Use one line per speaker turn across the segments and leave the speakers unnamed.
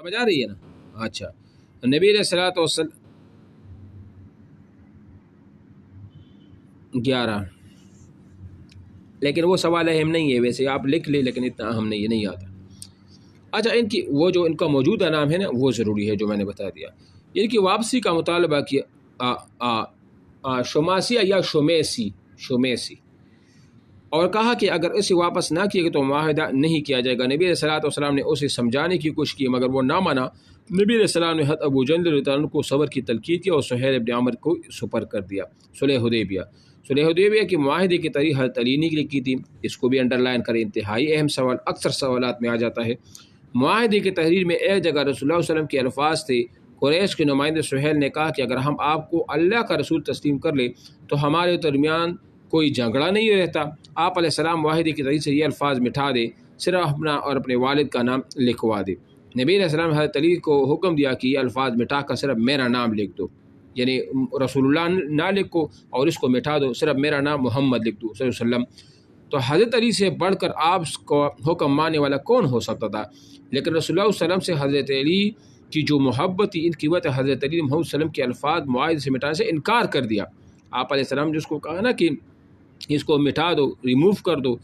سمجھ آ رہی ہے نا؟ اچھا، نبی علیہ الصلوۃ والسلام 11، لیکن وہ سوال اہم نہیں ہے، ویسے آپ لکھ لیں لیکن اتنا اہم نہیں ہے، نہیں آتا۔ اچھا، ان کی وہ جو ان کا موجودہ نام ہے نا وہ ضروری ہے جو میں نے بتا دیا۔ ان کی واپسی کا مطالبہ کیا شماسیہ یا شمیسی، اور کہا کہ اگر اسے واپس نہ کیے گا تو معاہدہ نہیں کیا جائے گا۔ نبی علیہ الصلوۃ والسلام نے اسے سمجھانے کی کوشش کی مگر وہ نہ مانا۔ نبی علیہ السلام نے حضرت ابو جندل رضی اللہ عنہ کو صبر کی تلقین کی اور سہیل ابن عمر کو سپر کر دیا۔ صلح حدیبیہ کی معاہدے کی تاریخ حضرت علی نے کی تھی، اس کو بھی انڈر لائن کریں، انتہائی اہم سوال اکثر سوالات میں آ جاتا ہے۔ معاہدے کی تحریر میں ایک جگہ رسول اللہ صلی اللہ علیہ وسلم کے الفاظ تھے۔ قریش کے نمائندے سہیل نے کہا کہ اگر ہم آپ کو اللہ کا رسول تسلیم کر لیں تو ہمارے درمیان کوئی جھگڑا نہیں رہتا۔ آپ علیہ السلام معاہدے کی تحریر سے یہ الفاظ مٹا دے، صرف اپنا اور اپنے والد کا نام لکھوا دے۔ نبی علیہ السلام نے حضرت علی کو حکم دیا کہ یہ الفاظ مٹا کر صرف میرا نام لکھ دو، یعنی رسول اللہ نہ لکھو اور اس کو مٹا دو، صرف میرا نام محمد لکھ دو صلی اللہ علیہ وسلم۔ تو حضرت علی سے بڑھ کر آپ کو حکم ماننے والا کون ہو سکتا تھا؟ لیکن رسول اللہ صلی اللہ علیہ وسلم سے حضرت علی کی جو محبت تھی، ان کی وجہ حضرت علی نے محمد صلی اللہ علیہ وسلم کے الفاظ معاہدے سے مٹانے سے انکار کر دیا۔ آپ علیہ السلام نے جس کو کہا نا کہ اس کو مٹا دو، ریموو کر دو،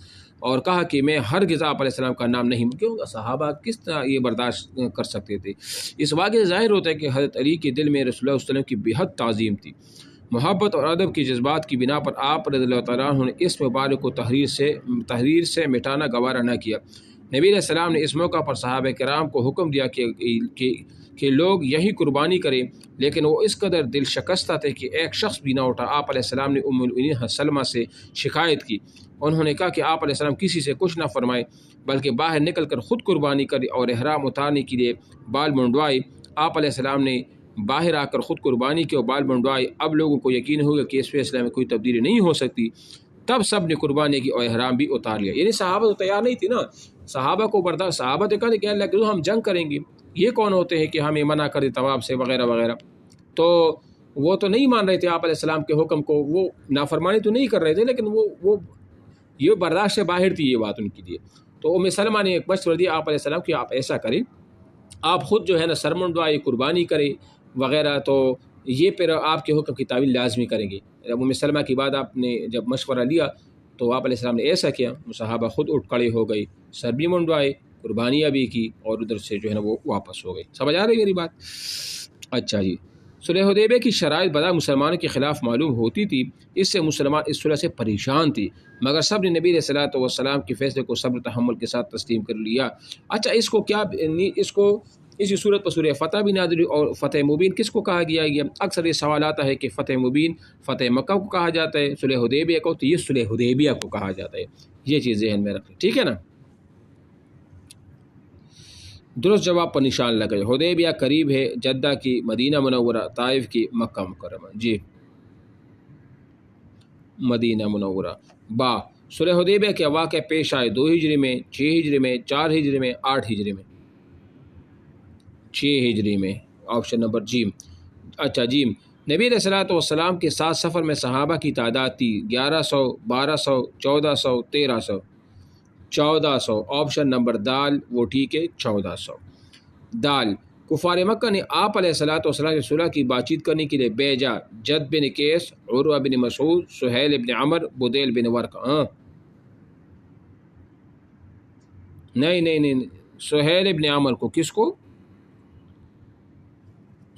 اور کہا کہ میں ہرگز آپ علیہ السلام کا نام نہیں، کیوں صحابہ کس طرح یہ برداشت کر سکتے تھے؟ اس واقعے سے ظاہر ہوتا ہے کہ حضرت علی کے دل میں رسول اللہ صلی اللہ علیہ وسلم کی بےحد تعظیم تھی۔ محبت اور ادب کے جذبات کی بنا پر آپ رضی اللہ تعالیٰ عنہ نے اس مبارک کو تحریر سے مٹانا گوارا نہ کیا۔ نبی علیہ السلام نے اس موقع پر صحابہ کرام کو حکم دیا کہ لوگ یہی قربانی کریں، لیکن وہ اس قدر دل شکستہ تھے کہ ایک شخص بھی نہ اٹھا۔ آپ علیہ السلام نے ام المؤمنین سلمہ سے شکایت کی، انہوں نے کہا کہ آپ علیہ السلام کسی سے کچھ نہ فرمائے بلکہ باہر نکل کر خود قربانی کری اور احرام اتارنے کے لیے بال منڈوائے۔ آپ علیہ السلام نے باہر آ کر خود قربانی کی اور بال منڈوائے۔ اب لوگوں کو یقین ہوگا کہ اس فیصلے میں کوئی تبدیلی نہیں ہو سکتی، تب سب نے قربانی کی اور احرام بھی اتار لیا۔ یعنی صحابہ تو تیار نہیں تھی نا، صحابہ کو برداشت، صحابہ نے کہا کہ اللہ کے رسول ہم جنگ کریں گے، یہ کون ہوتے ہیں کہ ہمیں منع کرے طواف سے وغیرہ وغیرہ؟ تو وہ تو نہیں مان رہے تھے آپ علیہ السلام کے حکم کو، وہ نافرمانی تو نہیں کر رہے تھے، لیکن وہ یہ برداشت سے باہر تھی یہ بات ان کے لیے۔ تو ام سلمہ نے ایک مشورہ دیا آپ علیہ السلام کہ آپ ایسا کریں، آپ خود جو ہے نا سر منڈوائے، قربانی کریں وغیرہ، تو یہ پھر آپ کے حکم کی تعویل لازمی کریں گے۔ ام سلمہ کی بعد آپ نے جب مشورہ لیا تو آپ علیہ السلام نے ایسا کیا، صحابہ خود اٹھ کھڑے ہو گئی، سر بھی منڈوائے، قربانیاں بھی کی، اور ادھر سے جو ہے نا وہ واپس ہو گئی۔ سمجھ آ رہی میری بات؟ اچھا جی، صلح حدیبیہ کی شرائط بدا مسلمانوں کے خلاف معلوم ہوتی تھی، اس سے مسلمان اس صلح سے پریشان تھی، مگر سب نے نبی علیہ الصلوۃ والسلام کے فیصلے کو صبر تحمل کے ساتھ تسلیم کر لیا۔ اچھا، اسی صورت پر سورہ فتح بھی نازل ہوئی، اور فتح مبین کس کو کہا گیا؟ اکثر یہ سوال آتا ہے کہ فتح مبین فتح مکہ کو کہا جاتا ہے، صلح حدیبیہ کو تو یہ صلح حدیبیہ کو کہا جاتا ہے، یہ چیز ذہن میں رکھیں، ٹھیک ہے نا؟ درست جواب پر نشان لگائے۔ حدیبیہ قریب ہے جدہ کی، مدینہ منورہ، طائف کی، مکہ مکرمہ۔ جی، مدینہ منورہ۔ با، صلح حدیبیہ کے واقعہ پیش آئے 2 ہجری میں، 6 ہجری میں، 4 ہجری میں، 8 ہجری میں، 6 ہجری میں، آپشن نمبر جیم۔ اچھا جیم، نبی علیہ الصلوۃ والسلام کے ساتھ سفر میں صحابہ کی تعداد تھی 1100، 1200، 1400، 1300، 1400، آپشن نمبر دال وہ ٹھیک ہے، 1400۔ دال، کفار مکہ نے آپ علیہ الصلوۃ والسلام سے صلح کی بات چیت کرنے کے لیے بھیجا جد بن قیس، عروہ بن مسعود، سہیل بن عمر، بدیل بن ورقہ۔ نہیں، سہیل بن عمر کو، کس کو؟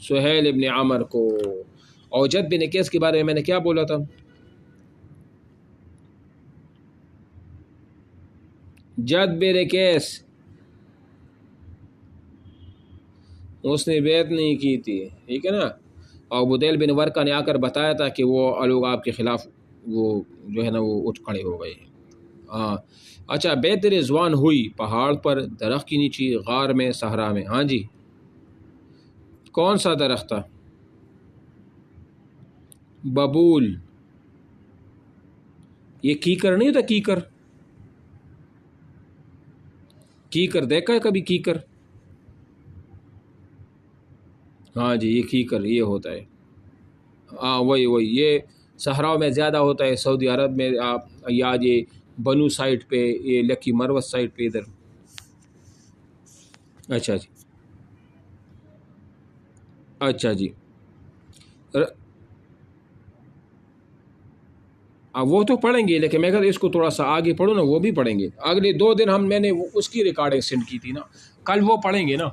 سہیل ابن عمر کو۔ اور جد بن قیس کے بارے میں نے کیا بولا تھا؟ جد بن قیس اس نے بیعت نہیں کی تھی، ٹھیک ہے نا؟ اور بدیل بن ورقہ نے آ کر بتایا تھا کہ وہ لوگ آپ کے خلاف وہ جو ہے نا وہ اٹھ کھڑے ہو گئے۔ ہاں اچھا، بیعت رضوان ہوئی پہاڑ پر، درخت کے نیچے، غار میں، صحرا میں۔ ہاں جی، کون سا درخت تھا؟ ببول، یہ کیکر نہیں ہوتا؟ کیکر دیکھا ہے کبھی؟ کیکر، ہاں جی، یہ کیکر یہ ہوتا ہے، ہاں وہی یہ صحراؤں میں زیادہ ہوتا ہے، سعودی عرب میں، آپ یا یہ بنو سائٹ پہ، یہ لکی مروت سائٹ پہ ادھر۔ اچھا جی، اچھا جی، وہ تو پڑھیں گے، لیکن میں کہتا اس کو تھوڑا سا آگے پڑھو نا، وہ بھی پڑھیں گے اگلے 2 دن میں نے اس کی ریکارڈنگ سینڈ کی تھی نا، کل وہ پڑھیں گے نا،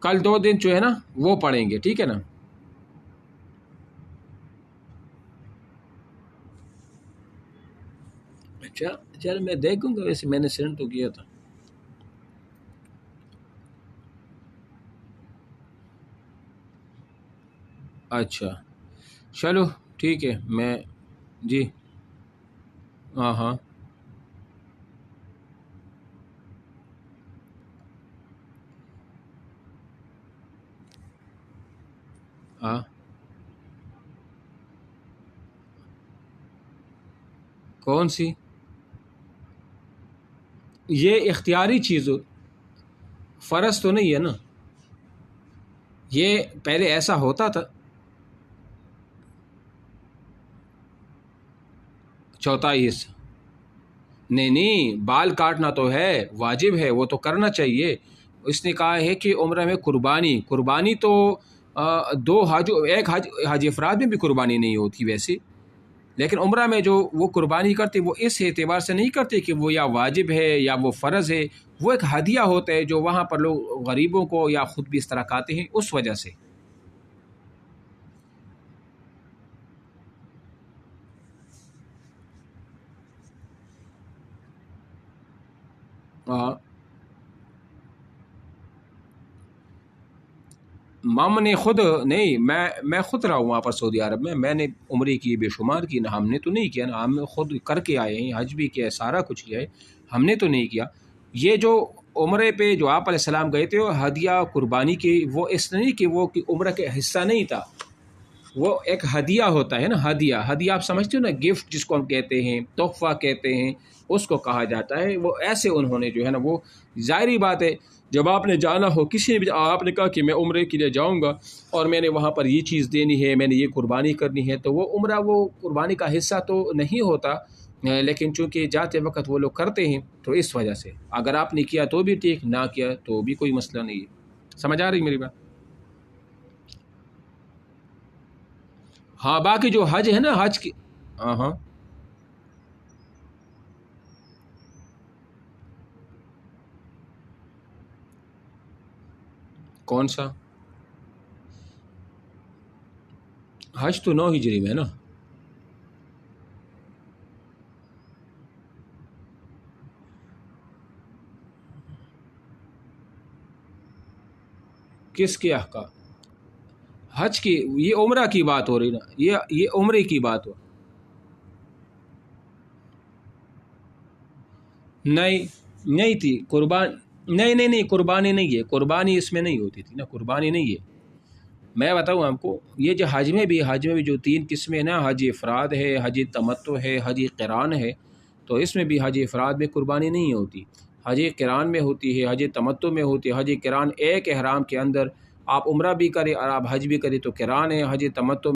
کل 2 دن جو ہے نا وہ پڑھیں گے، ٹھیک ہے نا؟ اچھا چل میں دیکھوں گا، ویسے میں نے سینڈ تو کیا تھا۔ اچھا چلو ٹھیک ہے، میں جی ہاں ہاں ہاں کون سی؟ یہ اختیاری چیز فرض تو نہیں ہے نا، یہ پہلے ایسا ہوتا تھا۔ چوتھائی حصہ نہیں نہیں، بال کاٹنا تو ہے، واجب ہے، وہ تو کرنا چاہیے۔ اس نے کہا ہے کہ عمرہ میں قربانی تو ایک حج افراد میں بھی قربانی نہیں ہوتی ویسے، لیکن عمرہ میں جو وہ قربانی کرتے وہ اس اعتبار سے نہیں کرتے کہ وہ یا واجب ہے یا وہ فرض ہے، وہ ایک ہدیہ ہوتا ہے جو وہاں پر لوگ غریبوں کو یا خود بھی اس طرح کھاتے ہیں، اس وجہ سے۔ مام نے خود نہیں، میں خود رہا ہوں وہاں پر سعودی عرب میں نے عمرے کی بے شمار کی نا، ہم نے تو نہیں کیا نا، ہم خود کر کے آئے ہیں، حج بھی کیا ہے، سارا کچھ کیا ہے، ہم نے تو نہیں کیا۔ یہ جو عمرے پہ جو آپ علیہ السلام گئے تھے، وہ ہدیہ قربانی کی، وہ اس نہیں کہ وہ کہ عمرہ کے حصہ نہیں تھا، وہ ایک ہدیہ ہوتا ہے نا، ہدیہ آپ سمجھتے ہو نا، گفٹ جس کو ہم کہتے ہیں، تحفہ کہتے ہیں، اس کو کہا جاتا ہے۔ وہ ایسے انہوں نے جو ہے نا، وہ ظاہری بات ہے جب آپ نے جانا ہو، کسی نے بھی آپ نے کہا کہ میں عمرے کے لیے جاؤں گا اور میں نے وہاں پر یہ چیز دینی ہے، میں نے یہ قربانی کرنی ہے، تو وہ عمرہ وہ قربانی کا حصہ تو نہیں ہوتا، لیکن چونکہ جاتے وقت وہ لوگ کرتے ہیں تو اس وجہ سے اگر آپ نے کیا تو بھی ٹھیک، نہ کیا تو بھی کوئی مسئلہ نہیں ہے۔ سمجھ آ رہی میری بات؟ ہاں باقی جو حج ہے نا، حج کی ہاں ہاں کون سا؟ حج تو 9 ہجری میں ہے نا۔ کس کے احکام؟ حج کی، یہ عمرہ کی بات ہو رہی نا، یہ عمرے کی بات ہو، نہیں نہیں تھی قربان، نہیں نہیں نہیں، قربانی نہیں ہے، قربانی اس میں نہیں ہوتی تھی نا، قربانی نہیں ہے۔ میں بتاؤں آپ کو، یہ جو حج میں بھی جو 3 قسمیں نا، حج افراد ہے، حج تمتع ہے، حج قران ہے، تو اس میں بھی حج افراد میں قربانی نہیں ہوتی، حج قران میں ہوتی ہے، حج تمتع میں ہوتی ہے۔ حج قران ایک احرام کے اندر آپ عمرہ بھی کریں اور آپ حج بھی کریں تو قران ہے، حج تمتع